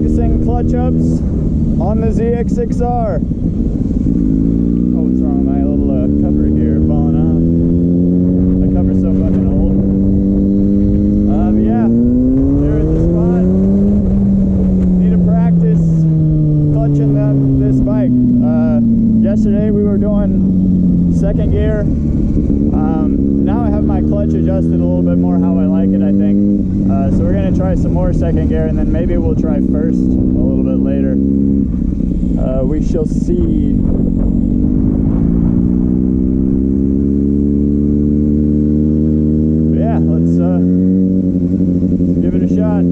practicing clutch ups on the zx6r. Oh, what's wrong with my little cover here? Falling off. The cover's so fucking old. Yeah, here at the spot. Need to practice clutching this bike. Yesterday we were doing second gear. Now I have my clutch adjusted a little bit more how I like it, I think. So we're going to try some more second gear, and then maybe we'll try first a little bit later. We shall see. But yeah, let's give it a shot.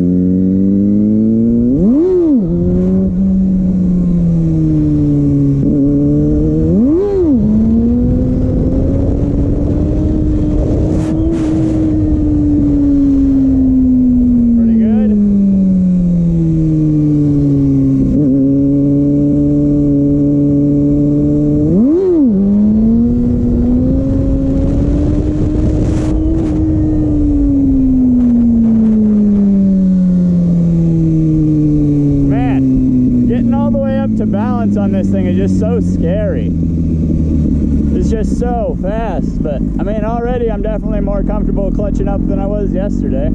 To balance on this thing is just so scary. It's just so fast, but I mean, already I'm definitely more comfortable clutching up than I was yesterday.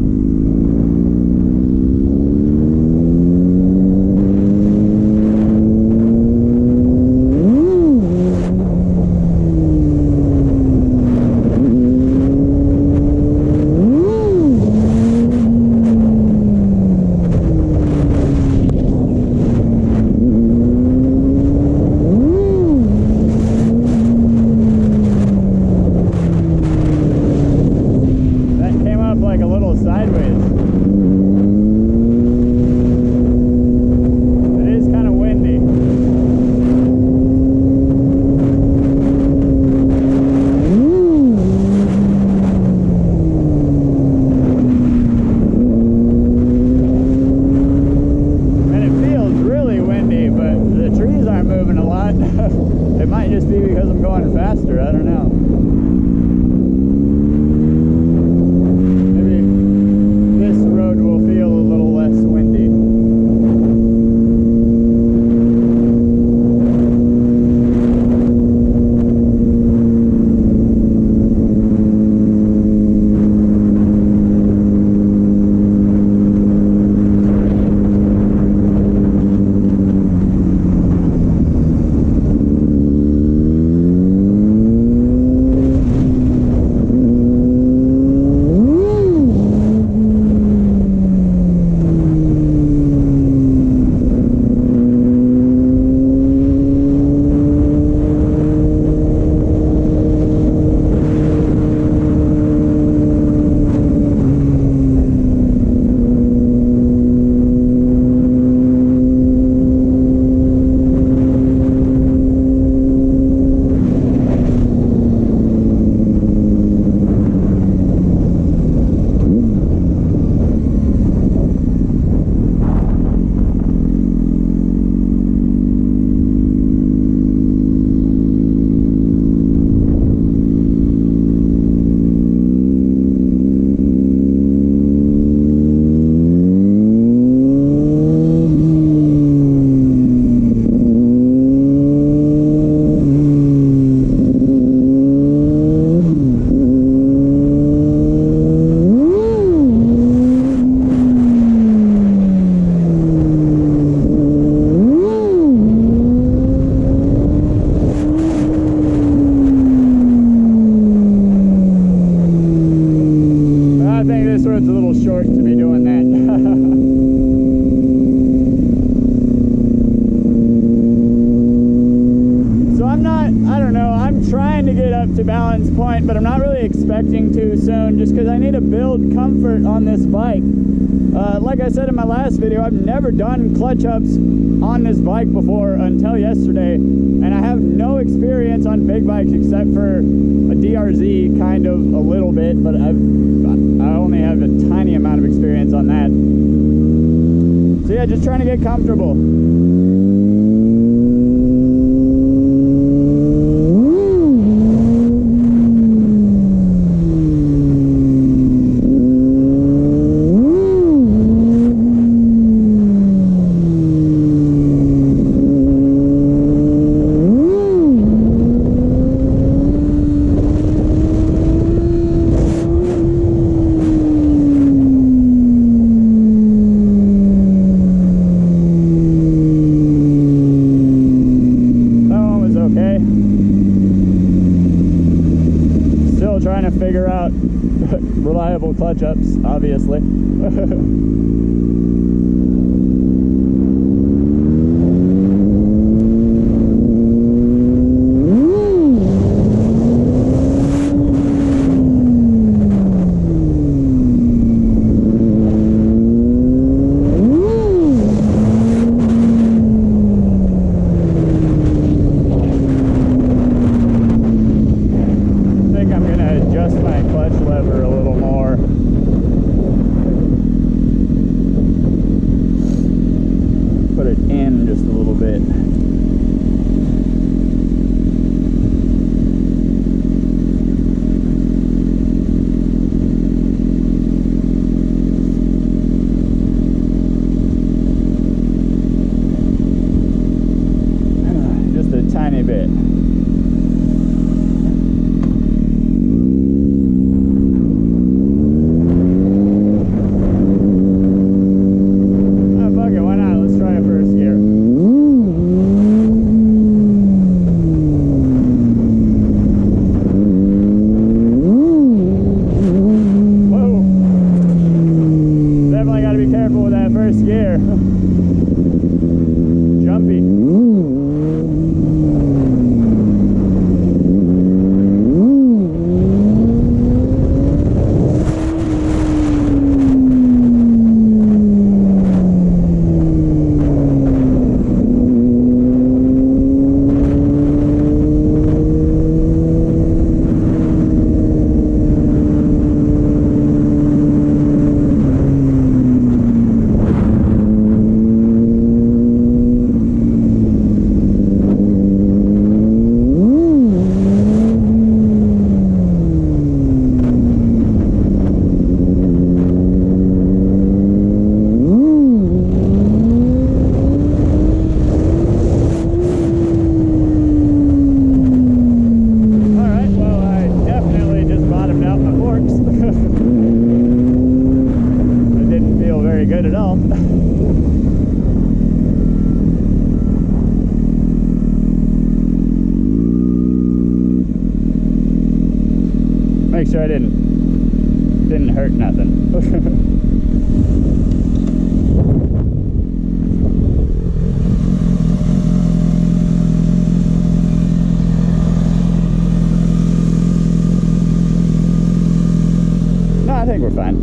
Like a little sideways. It is kind of windy. And it feels really windy, but the trees aren't moving a lot. It might just be because I'm going faster, I don't know. It's a little short to be doing that. So I don't know, I'm trying to get up to balance point, but I'm not really expecting to soon, just because I need to build comfort on this bike. Like I said in my last video, I've never done clutch ups on this bike before until yesterday, and I have no experience on big bikes except for a DRZ, kind of a little bit, but I only have a tiny amount of experience on that. So yeah, just trying to get comfortable. reliable clutch ups, obviously. Tiny bit. Oh, fuck it, why not? Let's try a first gear. Whoa. Definitely gotta be careful with that first gear. Jumpy. Good at all. Make sure I didn't hurt nothing. No, I think we're fine.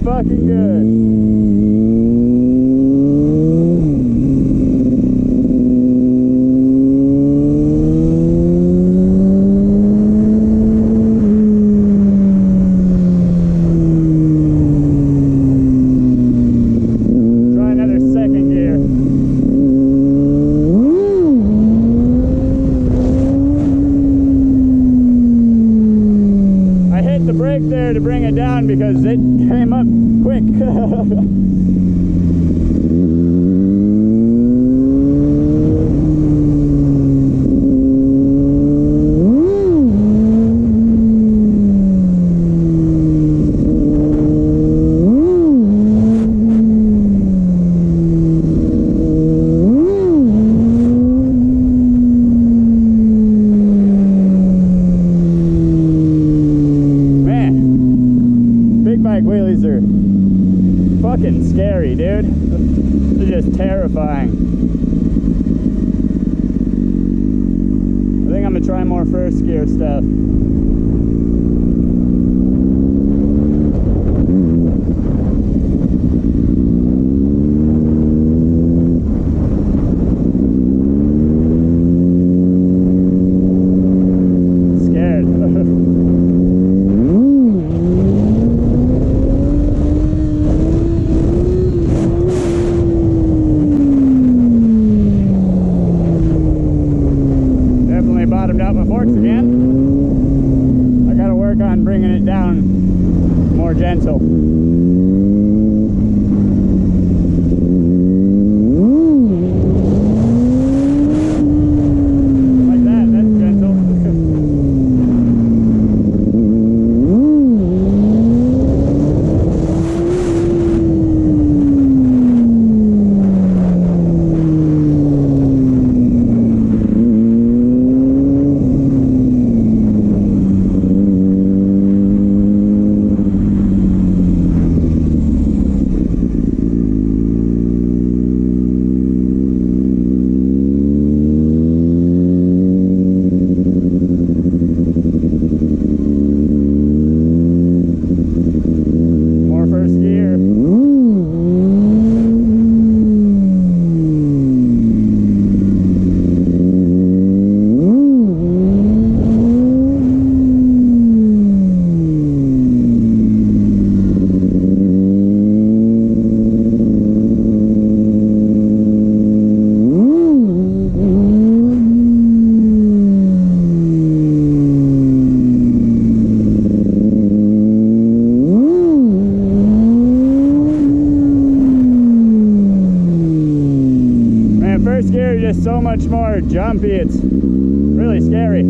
Fucking good. Try another second gear. I hit the brake there to bring it down because it came up quick. Man, big bike wheelies are fucking scary, dude. They're just terrifying. I think I'm gonna try more first gear stuff. Bottomed out my forks again. I gotta work on bringing it down more gentle. Like that, that's gentle. First gear is just so much more jumpy, it's really scary.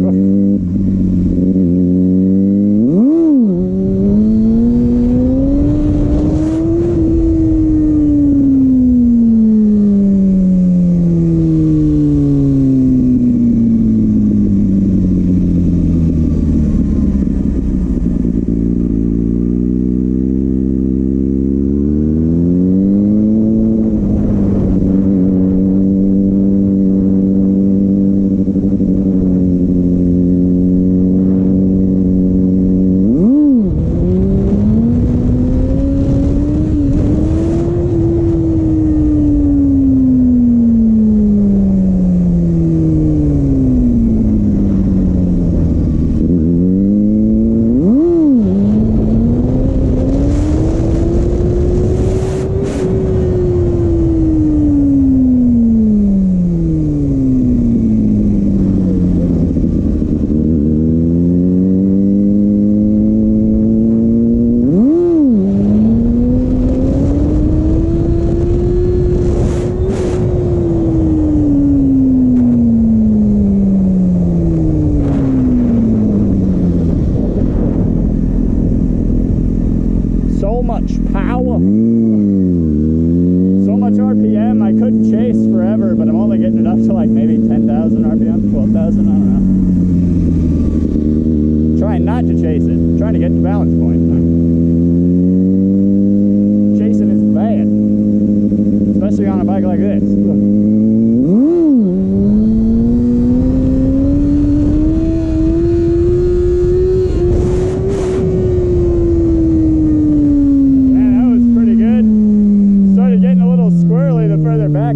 So much power, so much RPM. I could chase forever, but I'm only getting it up to like maybe 10,000 RPM, 12,000, I don't know. Trying not to chase it, trying to get to balance point. Chasing is bad, especially on a bike like this.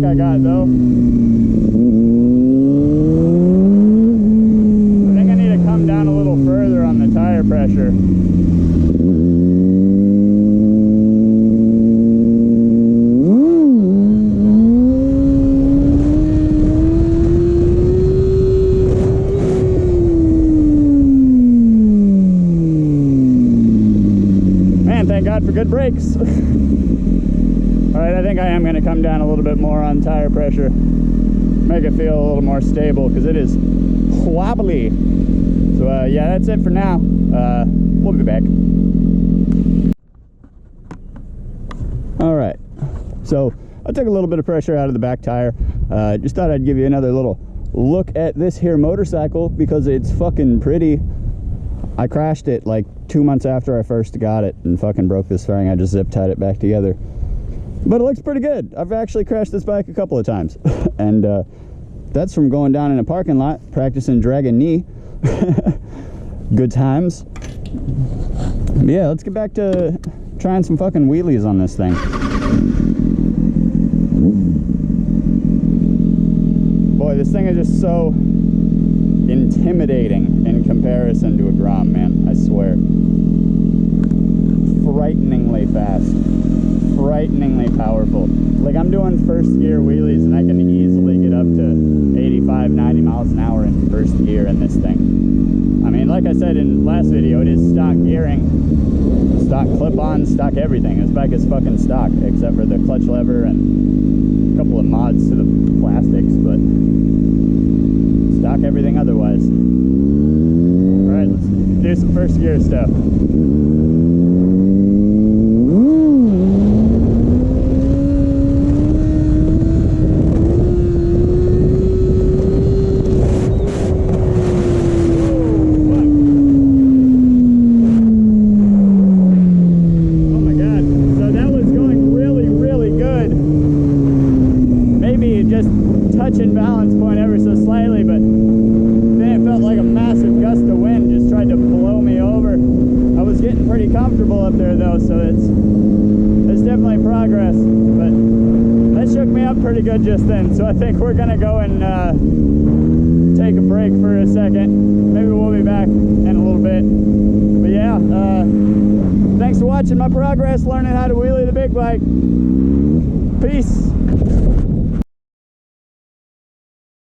I got though. I think I need to come down a little further on the tire pressure. Man, thank God for good brakes. Alright, I think I am going to come down a little bit more on tire pressure. Make it feel a little more stable because it is wobbly. So yeah, that's it for now. We'll be back. Alright, so I took a little bit of pressure out of the back tire. Just thought I'd give you another little look at this here motorcycle because it's fucking pretty. I crashed it like 2 months after I first got it and fucking broke this fairing. I just zip tied it back together. But it looks pretty good. I've actually crashed this bike a couple of times. And that's from going down in a parking lot, practicing dragging knee. Good times. But yeah, let's get back to trying some fucking wheelies on this thing. Boy, this thing is just so intimidating in comparison to a Grom, man. I swear. Frighteningly fast. frighteningly powerful. Like, I'm doing first gear wheelies and I can easily get up to 85, 90 miles an hour in first gear in this thing. I mean, like I said in last video, it is stock gearing, stock clip-on, stock everything. This bike is fucking stock, except for the clutch lever and a couple of mods to the plastics, but stock everything otherwise. Alright, let's do some first gear stuff. Touching balance point ever so slightly, but then it felt like a massive gust of wind just tried to blow me over. I was getting pretty comfortable up there though, so it's definitely progress, but that shook me up pretty good just then. So I think we're gonna go and take a break for a second. Maybe we'll be back in a little bit, but yeah, thanks for watching my progress learning how to wheelie the big bike. Peace.